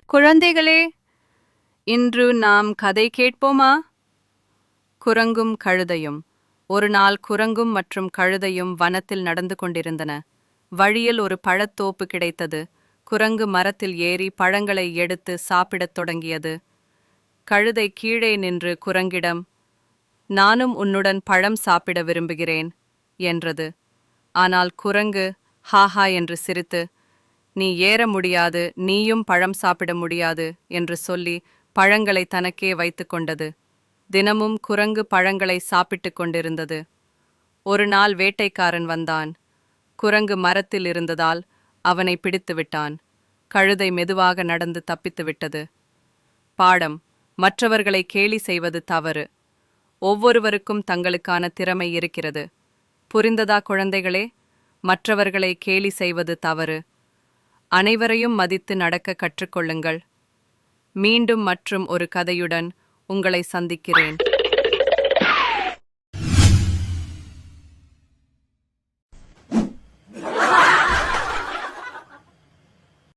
குழந்தைகளே, இன்று நாம் கதை கேட்போமா? குரங்கும் கழுதையும். ஒரு நாள் குரங்கும் மற்றும் கழுதையும் வனத்தில் நடந்து கொண்டிருந்தன. வழியில் ஒரு பழத்தோப்பு கிடைத்தது. குரங்கு மரத்தில் ஏறி பழங்களை எடுத்து சாப்பிடத் தொடங்கியது. கழுதை கீழே நின்று குரங்கிடம், நானும் உன்னுடன் பழம் சாப்பிட விரும்புகிறேன் என்றது. ஆனால் குரங்கு ஹாஹா என்று சிரித்து, நீ ஏற முடியாது, நீயும் பழம் சாப்பிட முடியாது என்று சொல்லி பழங்களை தனக்கே வைத்து கொண்டது. தினமும் குரங்கு பழங்களை சாப்பிட்டு கொண்டிருந்தது. ஒரு நாள் வேட்டைக்காரன் வந்தான். குரங்கு மரத்தில் இருந்ததால் அவனை பிடித்து விட்டான். கழுதை மெதுவாக நடந்து தப்பித்து விட்டது. பாடம்: மற்றவர்களை கேலி செய்வது தவறு. ஒவ்வொருவருக்கும் தங்களுக்கான திறமை இருக்கிறது. புரிந்ததா குழந்தைகளே? மற்றவர்களை கேலி செய்வது தவறு. அனைவரையும் மதித்து நடக்க கற்றுக்கொள்ளுங்கள். மீண்டும் மற்றும் ஒரு கதையுடன் உங்களை சந்திக்கிறேன்.